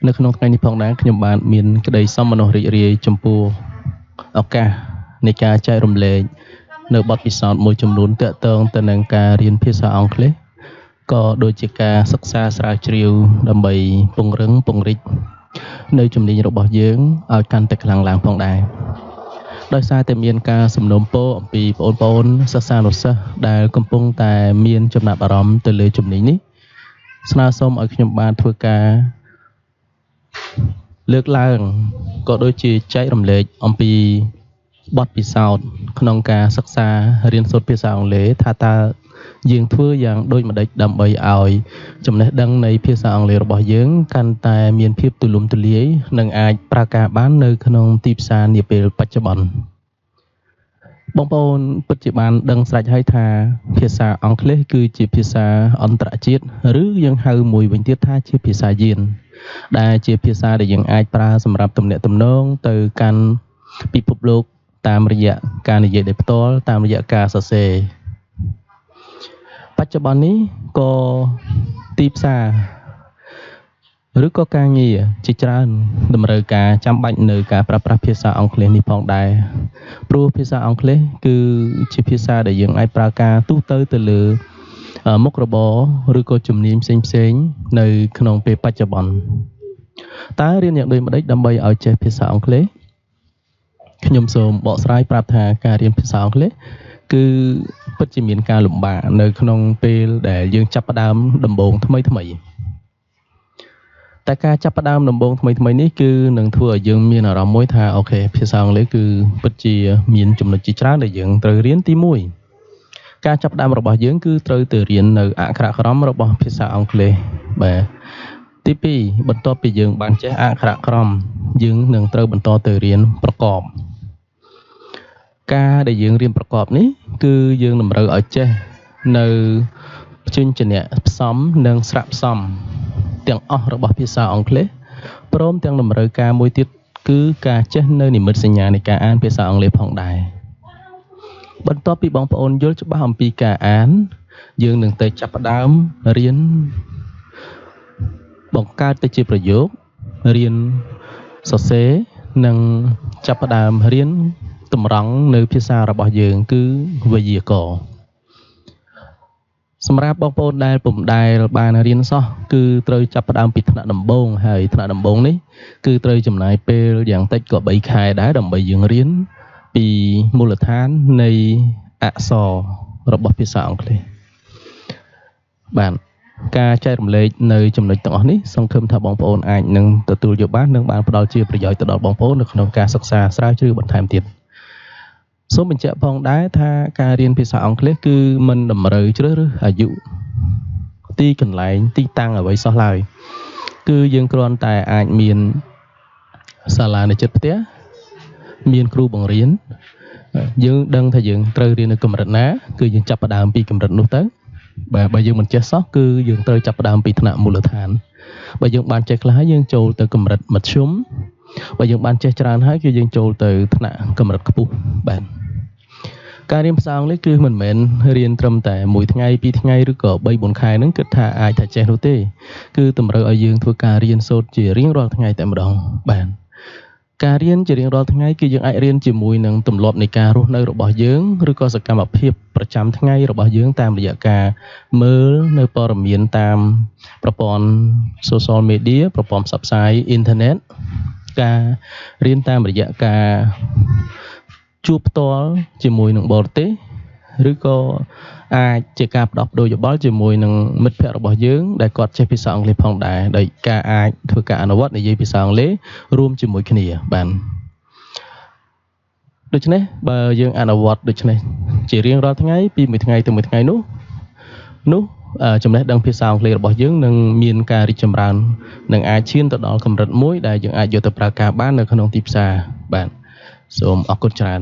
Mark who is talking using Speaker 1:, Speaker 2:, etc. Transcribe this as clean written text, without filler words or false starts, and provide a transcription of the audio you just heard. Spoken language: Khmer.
Speaker 1: នៅក្នុងថ្ងៃនេះផងដែរខ្ញុំបានមានក្តីសោមនស្សរីករាយចំពោះឱកាសនៃការចែករំលែកនៅបទពិសោធន៍មួយចំនួនទាក់ទងទៅនឹងការរៀនភាសាអង់គ្លេសក៏ដូចជាការសិក្សាស្រាវជ្រាវដើម្បីពង្រឹងពង្រីកនៅជំនាញរបស់យើងឲ្យកាន់តែខ្លាំងឡើងផងដែរដោយសារតែមានការសំណូមពរអំពីបងប្អូនសិស្សានុសិស្សដែលកំពុងតែមានចំណាប់អារម្មណ៍ទៅលើជំនាញនេះស្នើសុំឲ្យខ្ញុំបានធ្វើការលើកឡើងក៏ដូចជាចែករំលែកអំពីបទពិសោធន៍ក្នុងការសិក្សារៀនសូត្រភាសាអង់គ្លេសថាតើយើងធ្វើយ៉ាងដូចម្តេចដើម្បីឲ្យចំណេះដឹងនៃភាសាអង់គ្លេសរបស់យើងកាន់តែមានភាពទូលំទូលាយនិងអាចប្រើការបាននៅក្នុងទីផ្សារនាពេលបច្ចុប្បន្នបងប្អូនពិតជាបានដឹងស្រេចហើយថាភាសាអង់គ្លេសគឺជាភាសាអន្តរជាតិឬយើងហៅមួយវិញទៀតថាជាភាសាយានដែលជាភាសាដែលយើងអាចប្រើសម្រាប់ទំនាក់ទំនងទៅកាន់ពិភពលោកតាមរយៈការនិយាយដោយផ្ទាល់តាមរយៈការសរសេរបច្ចុប្បន្ននេះក៏ទីផ្សារឬក៏ការងារជាច្រើនតម្រូវការចាំបាច់នៅការប្រើប្រាស់ភាសាអង់គ្លេសនេះផងដែរព្រោះភាសាអង់គ្លេសគឺជាភាសាដែលយើងអាចប្រើការទូទៅលើមុខរបរឬក៏ជំនាញផ្សេងៗនៅក្នុងពេលបច្ចុប្បន្នតើរៀនយ៉ាងដូចម្តេចដើម្បីឲ្យចេះភាសាអង់គ្លេសខ្ញុំសូមបកស្រាយប្រាប់ថាការរៀនភាសាអង់គ្លេសគឺពិតជាមានការលំបាកនៅក្នុងពេលដែលយើងចាប់ផ្ដើមដំបូងថ្មីតែការចាប់ផ្ដើមដំបូងថ្មីនេះគឺនឹងធ្វើឲ្យយើងមានអារម្មណ៍មួយថាអូខេភាសាអង់គ្លេសគឺពិតជាមានចំណុចជាច្រើនដែលយើងត្រូវរៀនទី1ការចាប់ផ្ដើមរបស់យើងគឺត្រូវទៅរៀននៅអក្ខរក្រមរបស់ភាសាអង់គ្លេសបាទទី2បន្ទាប់ពីយើងបានចេះអក្ខរក្រមយើងនឹងត្រូវបន្តទៅរៀនប្រកបការដែលយើងរៀនប្រកបនេះគឺយើងតម្រូវឲ្យចេះនៅព្យញ្ជនៈផ្សំនិងស្រៈផ្សំទាំងអស់របស់ភាសាអង់គ្លេសព្រមទាំងតម្រូវការមួយទៀតគឺការចេះនៅនិមិត្តសញ្ញានៃការអានភាសាអង់គ្លេសផងដែរបន្ទាប់ពីបងប្អូនយល់ច្បាស់អំពីការអានយើងនឹងទៅចាប់ផ្ដើមរៀនបង្កើតទៅជាប្រយោគរៀនសរសេរនិងចាប់ផ្ដើមរៀនតម្រង់នៅភាសារបស់យើងគឺវេយ្យាករណ៍សម្រាប់បងប្អូនដែលពុំដែលបានរៀនសោះគឺត្រូវចាប់ផ្ដើមពីថ្នាក់ដំបូងហើយថ្នាក់ដំបូងនេះគឺត្រូវចំណាយពេលយ៉ាងតិចក៏3ខែដែរដើម្បីយើងរៀនពីមូលដ្ឋាននៃអក្សររបស់ភាសាអង់គ្លេសបាទការចែករំលែកនៅចំណុចទាំងអស់នេះសង្ឃឹមថាបងប្អូនអាចនឹងទទួលយកបាននិងបានផ្ដល់ជាប្រយោជន៍ទៅដល់បងប្អូននៅក្នុងការសិក្សាស្រាវជ្រាវបន្ថែមទៀតសូមបញ្ជាក់ផងដែរថាការរៀនភាសាអង់គ្លេសគឺមិនតម្រូវជ្រើសរើសអាយុទីកន្លែងទីតាំងអ្វីសោះឡើយគឺយើងគ្រាន់តែអាចមានសាលានៅជិតផ្ទះមានគ្រូបង្រៀនយើងដឹងថាយើងត្រូវរៀននៅកម្រិតណាគឺយើងចាប់ផ្ដើមពីកម្រិតនោះទៅបាទបើយើងមិនចេះសោះគឺយើងត្រូវចាប់ផ្ដើមពីថ្នាក់មូលដ្ឋានបើយើងបានចេះខ្លះហើយយើងចូលទៅកម្រិតមធ្យមបើយើងបានចេះច្រើនហើយគឺយើងចូលទៅថ្នាក់កម្រិតខ្ពស់បាទការរៀនភាសាអង់គ្លេសគឺមិនមែនរៀនត្រឹមតែ1ថ្ងៃ2ថ្ងៃឬក៏3 4ខែហ្នឹងគិតថាអាចថាចេះនោះទេគឺតម្រូវឲ្យយើងធ្វើការរៀនសូត្រជារៀងរាល់ថ្ងៃតែម្ដងបាទការរៀនជារៀងរាល់ថ្ងៃគឺយើងអាចរៀនជាមួយនឹងទម្លាប់នៃការរស់នៅរបស់យើងឬក៏សកម្មភាពប្រចាំថ្ងៃរបស់យើងតាមរយៈការមើលនៅព័ត៌មានតាមប្រព័ន្ធ social media ប្រព័ន្ធផ្សព្វផ្សាយអ៊ីនធឺណិតការរៀនតាមរយៈការជួបផ្ទាល់ជាមួយនឹងបរទេសឬក៏អាចជាការផ្ដោះប្ដូរយោបល់ជាមួយនឹងមិត្តភ័ក្តិរបស់យើងដែលគាត់ចេះភាសាអង់គ្លេសផងដែរដោយការអាចធ្វើការអនុវត្តនិយាយភាសាអង់គ្លេសរួមជាមួយគ្នាបាទដូច្នេះបើយើងអនុវត្តដូច្នេះជារៀងរាល់ថ្ងៃពីមួយថ្ងៃទៅមួយថ្ងៃនោះចំណេះដឹងភាសាអង់គ្លេសរបស់យើងនឹងមានការរីកចម្រើននិងអាចឈានទៅដល់កម្រិតមួយដែលយើងអាចយកទៅប្រើការបាននៅក្នុងទីផ្សារបាទសូមអរគុណច្រើន